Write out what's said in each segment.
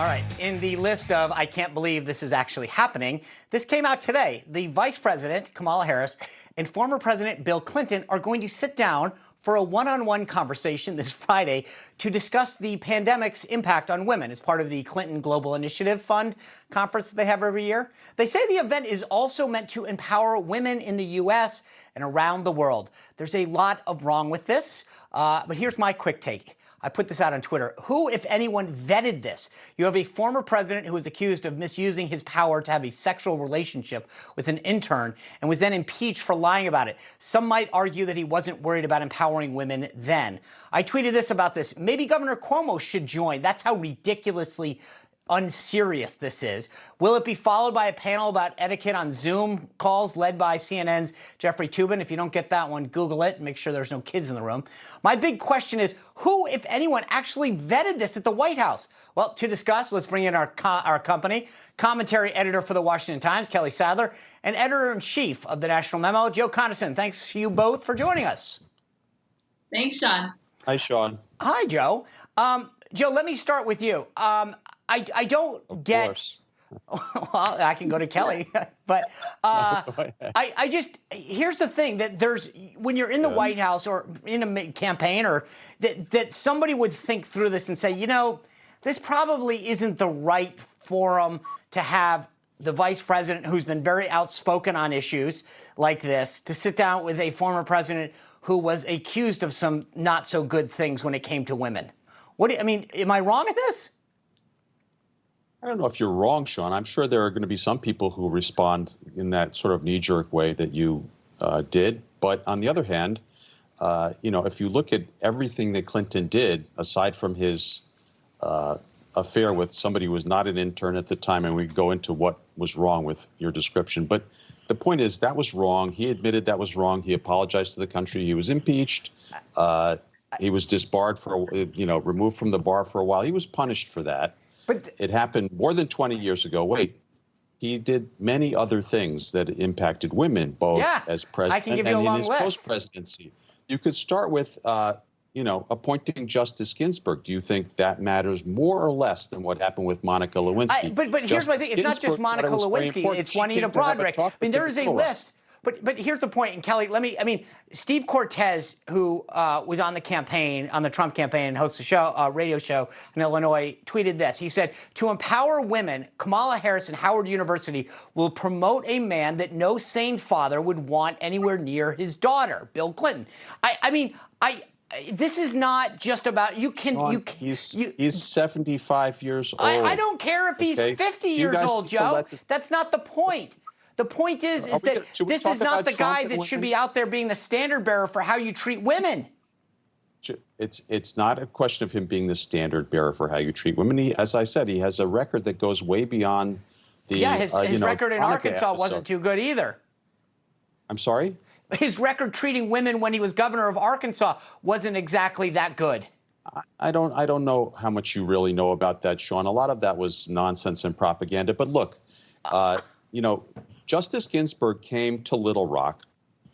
All right, in the list of I can't believe this is actually happening, this came out today. The Vice President, Kamala Harris, and former President Bill Clinton are going to sit down for a one-on-one conversation this Friday to discuss the pandemic's impact on women as part of the Clinton Global Initiative Fund conference that they have every year. They say the event is also meant to empower women in the U.S. and around the world. There's a lot of wrong with this, but here's my quick take. I put this out on Twitter. Who, if anyone, vetted this? You have a former president who was accused of misusing his power to have a sexual relationship with an intern and was then impeached for lying about it. Some might argue that he wasn't worried about empowering women then. I tweeted this about this. Maybe Governor Cuomo should join. That's how ridiculously unserious this is. Will it be followed by a panel about etiquette on Zoom calls led by CNN's Jeffrey Toobin? If you don't get that one, Google it and make sure there's no kids in the room. My big question is, who, if anyone, actually vetted this at the White House? Well, to discuss, let's bring in our company, commentary editor for the Washington Times, Kelly Sadler, and editor-in-chief of the National Memo, Joe Conason. Thanks to you both for joining us. Thanks, Sean. Hi, Sean. Hi, Joe. Joe, let me start with you. I don't get. Course. Well, I can go to Kelly, but I just here's the thing that there's when you're in the White House or in a campaign or that somebody would think through this and say, you know, this probably isn't the right forum to have the vice president who's been very outspoken on issues like this to sit down with a former president who was accused of some not so good things when it came to women. I mean, am I wrong in this? I don't know if you're wrong, Sean. I'm sure there are going to be some people who respond in that sort of knee-jerk way that you did. But on the other hand, if you look at everything that Clinton did, aside from his affair with somebody who was not an intern at the time, and we go into what was wrong with your description. But the point is that was wrong. He admitted that was wrong. He apologized to the country. He was impeached. He was disbarred removed from the bar for a while. He was punished for that. But it happened more than 20 years ago. Wait, he did many other things that impacted women, both as president and in his post-presidency. You could start with, appointing Justice Ginsburg. Do you think that matters more or less than what happened with Monica Lewinsky? But here's my thing. It's not just Monica Lewinsky. It's Juanita Broaddrick. I mean, there is a list. But here's the point, and Kelly, Steve Cortez, who was on the campaign, on the Trump campaign, and hosts a radio show in Illinois, tweeted this. He said, to empower women, Kamala Harris and Howard University will promote a man that no sane father would want anywhere near his daughter, Bill Clinton. This is not just about he's 75 years old. I don't care if he's 50 years old, Joe. That's not the point. The point is that this is not the guy that should be out there being the standard bearer for how you treat women. It's not a question of him being the standard bearer for how you treat women. As I said, he has a record that goes way beyond the his record in Arkansas wasn't too good either. I'm sorry? His record treating women when he was governor of Arkansas wasn't exactly that good. I don't know how much you really know about that, Sean. A lot of that was nonsense and propaganda. But look, Justice Ginsburg came to Little Rock,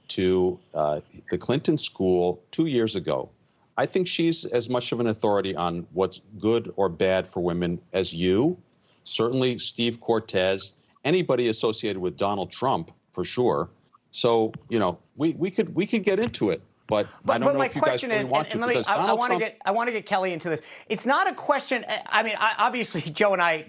to the Clinton School 2 years ago. I think she's as much of an authority on what's good or bad for women as you, certainly Steve Cortez, anybody associated with Donald Trump, for sure. So, we could get into it. But I don't know if you guys really want to. I want to get Kelly into this. It's not a question. Obviously, Joe and I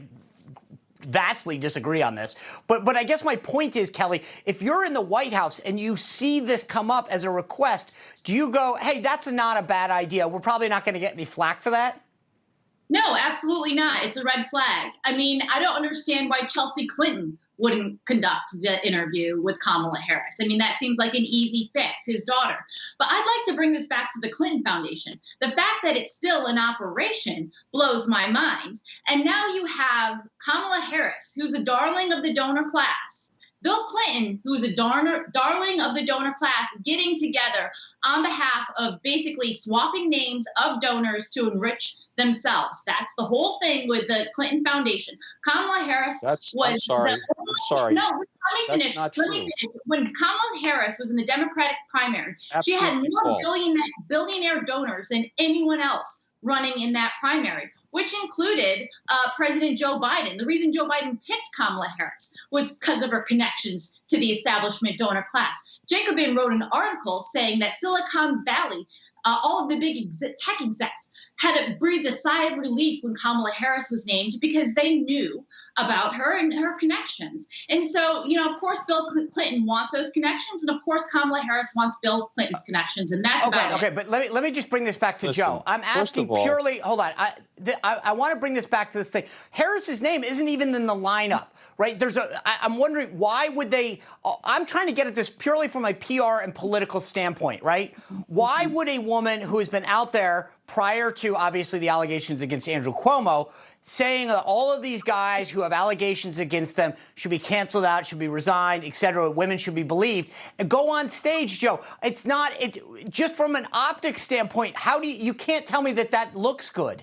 vastly disagree on this. But I guess my point is, Kelly, if you're in the White House and you see this come up as a request, do you go, hey, that's not a bad idea? We're probably not going to get any flack for that? No, absolutely not. It's a red flag. I mean, I don't understand why Chelsea Clinton wouldn't conduct the interview with Kamala Harris. I mean, that seems like an easy fix, his daughter. But I'd like to bring this back to the Clinton Foundation. The fact that it's still in operation blows my mind. And now you have Kamala Harris, who's a darling of the donor class, Bill Clinton, who's a darling of the donor class, getting together on behalf of basically swapping names of donors to enrich themselves. That's the whole thing with the Clinton Foundation. Kamala Harris I'm sorry. No, let me finish. Not true. When Kamala Harris was in the Democratic primary, Absolutely she had more billionaire donors than anyone else running in that primary, which included President Joe Biden. The reason Joe Biden picked Kamala Harris was because of her connections to the establishment donor class. Jacobin wrote an article saying that Silicon Valley, all of the big tech execs, had breathed a sigh of relief when Kamala Harris was named because they knew about her and her connections. And so, of course, Bill Clinton wants those connections, and of course, Kamala Harris wants Bill Clinton's connections, and that's about it. Okay, but let me just bring this back to Joe. I'm asking purely. Hold on. I want to bring this back to this thing. Harris's name isn't even in the lineup, right? I'm wondering why would they? I'm trying to get at this purely from a PR and political standpoint, right? Why would a woman who has been out there prior to obviously the allegations against Andrew Cuomo, saying that all of these guys who have allegations against them should be canceled out, should be resigned, et cetera, women should be believed, and go on stage, Joe? It's not, just from an optics standpoint, you can't tell me that looks good.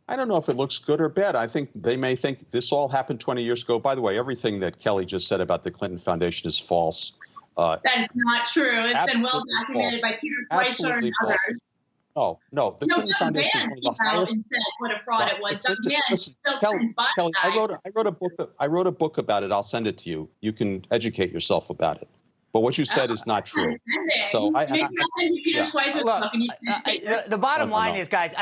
I don't know if it looks good or bad. I think they may think this all happened 20 years ago. By the way, everything that Kelly just said about the Clinton Foundation is false. That is not true. It's been well documented by Peter Schweizer and others. No. The Clinton Foundation is one of the highest. And said what a fraud it was. Listen, Kelly, I wrote a book about it. I'll send it to you. You can educate yourself about it. But what you said is not true. So maybe I'll send you Peter Schweizer's book and you can the bottom line is, guys,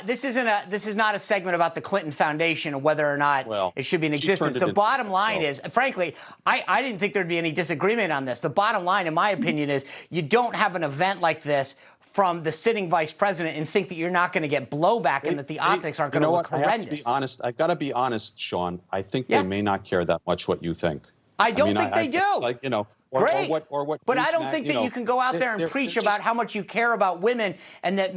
this is not a segment about the Clinton Foundation or whether or not it should be in existence. The bottom line is, frankly, I didn't think there'd be any disagreement on this. The bottom line, in my opinion, is you don't have an event like this from the sitting vice president and think that you're not going to get blowback and that the optics aren't going to look horrendous. I've got to be honest, Sean. I think they may not care that much what you think. I don't think they do. It's like, Great. Or what but I don't think that you can go out there and preach about how much you care about women and that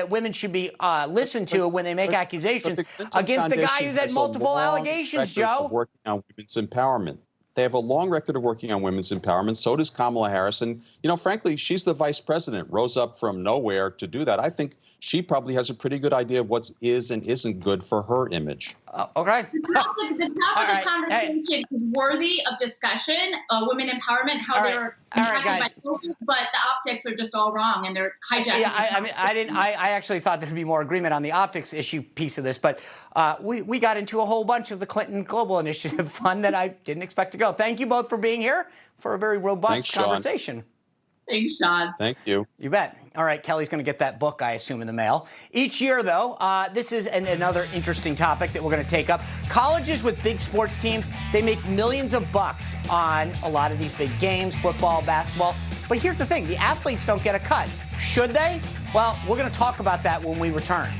women should be listened to when they make accusations against the guy who's had multiple allegations, Joe. Working on women's empowerment. They have a long record of working on women's empowerment. So does Kamala Harris. And, frankly, she's the vice president, rose up from nowhere to do that. I think she probably has a pretty good idea of what is and isn't good for her image. Okay. The topic of conversation is worthy of discussion. Women empowerment, how they're impacted by COVID, but the optics are just all wrong and they're hijacking. Yeah, I actually thought there'd be more agreement on the optics issue piece of this, but we got into a whole bunch of the Clinton Global Initiative fun that I didn't expect to go. Thank you both for being here for a very robust conversation. Thanks, Sean. Thank you. You bet. All right, Kelly's going to get that book, I assume, in the mail. Each year, though, this is another interesting topic that we're going to take up. Colleges with big sports teams, they make millions of bucks on a lot of these big games, football, basketball. But here's the thing, the athletes don't get a cut. Should they? Well, we're going to talk about that when we return.